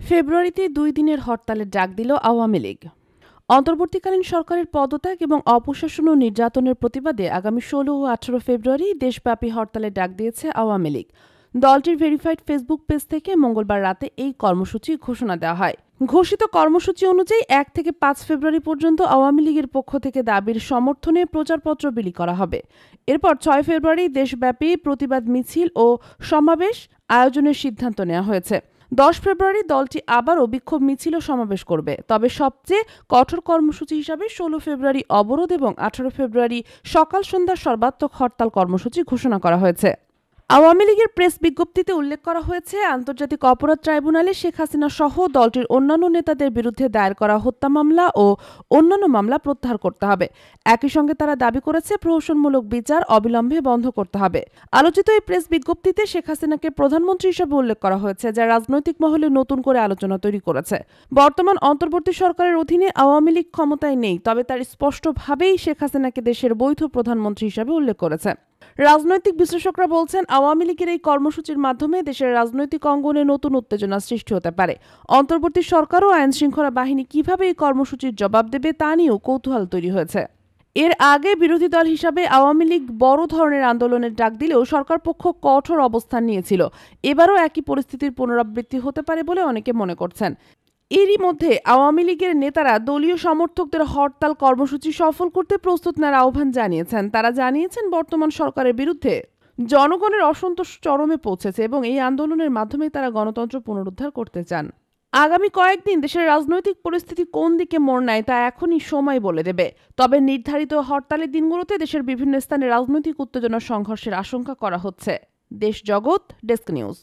ফেব্রুয়ারিতে ২ দিনের হরতালের ডাক দিল আওয়ামী লীগ। অন্তর্বর্তীকালীন সরকারের পদত্যাগ এবং অপশাসন ও নির্যাতনের প্রতিবাদে আগামী ১৬ ও ১৮ ফেব্রুয়ারি দেশব্যাপী হরতালের ডাক দিয়েছে আওয়ামী লীগ। দলটির ভেরিফাইড ফেসবুক পেজ থেকে মঙ্গলবার রাতে এই কর্মসূচি ঘোষণা দেওয়া হয়। ঘোষিত কর্মসূচি অনুযায়ী ১ থেকে ৫ ফেব্রুয়ারি পর্যন্ত আওয়ামী লীগের পক্ষ থেকে দাবির সমর্থনে প্রচারপত্র বিলি করা হবে। এরপর ৬ ফেব্রুয়ারি দেশব্যাপী প্রতিবাদ মিছিল ও সমাবেশ আয়োজনের সিদ্ধান্ত নেওয়া হয়েছে। ১০ ফেব্রুয়ারি দলটি আবারও বিক্ষোভ মিছিল ও সমাবেশ করবে। তবে সবচেয়ে কঠোর কর্মসূচি হিসাবে ১৬ ফেব্রুয়ারি অবরোধ এবং ১৮ ফেব্রুয়ারি সকাল সন্ধ্যা সর্বাত্মক হরতাল কর্মসূচি ঘোষণা করা হয়েছে। আওয়ামী লীগের প্রেস বিজ্ঞপ্তিতে উল্লেখ করা হয়েছে, আন্তর্জাতিক অপরাধ ট্রাইব্যুনালে শেখ হাসিনা সহ দলটির অন্যান্য নেতাদের বিরুদ্ধে দায়ের করা হত্যা মামলা ও অন্যান্য মামলা প্রত্যাহার করতে হবে। একই সঙ্গে তারা দাবি করেছে, প্রহসনমূলক বিচার অবিলম্বে বন্ধ করতে হবে। আলোচিত এই প্রেস বিজ্ঞপ্তিতে শেখ হাসিনাকে প্রধানমন্ত্রী হিসেবে উল্লেখ করা হয়েছে, যা রাজনৈতিক মহলে নতুন করে আলোচনা তৈরি করেছে। বর্তমান অন্তর্বর্তী সরকারের অধীনে আওয়ামী লীগ ক্ষমতায় নেই, তবে তার স্পষ্টভাবেই শেখ হাসিনাকে দেশের বৈধ প্রধানমন্ত্রী হিসেবে উল্লেখ করেছে। রাজনৈতিক বিশ্লেষকরা বলছেন, আওয়ামী লীগের এই কর্মসূচির মাধ্যমে দেশের রাজনৈতিক অঙ্গনে নতুন উত্তেজনা সৃষ্টি হতে পারে। অন্তর্বর্তী সরকার ও আইনশৃঙ্খলা বাহিনী কিভাবে এই কর্মসূচির জবাব দেবে তা নিয়েও কৌতূহল তৈরি হয়েছে। এর আগে বিরোধী দল হিসাবে আওয়ামী লীগ বড় ধরনের আন্দোলনের ডাক দিলেও সরকার পক্ষ কঠোর অবস্থান নিয়েছিল। এবারও একই পরিস্থিতির পুনরাবৃত্তি হতে পারে বলে অনেকে মনে করছেন। এরই মধ্যে আওয়ামী লীগের নেতারা দলীয় সমর্থকদের হরতাল কর্মসূচি সফল করতে প্রস্তুত নেওয়ার আহ্বান জানিয়েছেন। তারা জানিয়েছেন, বর্তমান সরকারের বিরুদ্ধে জনগণের অসন্তোষ চরমে পৌঁছেছে এবং এই আন্দোলনের মাধ্যমে তারা গণতন্ত্র পুনরুদ্ধার করতে চান। আগামী কয়েকদিন দেশের রাজনৈতিক পরিস্থিতি কোন দিকে মোড় নেয় তা এখনই সময় বলে দেবে। তবে নির্ধারিত হরতালের দিনগুলোতে দেশের বিভিন্ন স্থানে রাজনৈতিক উত্তেজনা সংঘর্ষের আশঙ্কা করা হচ্ছে। দেশ জগৎ ডেস্ক নিউজ।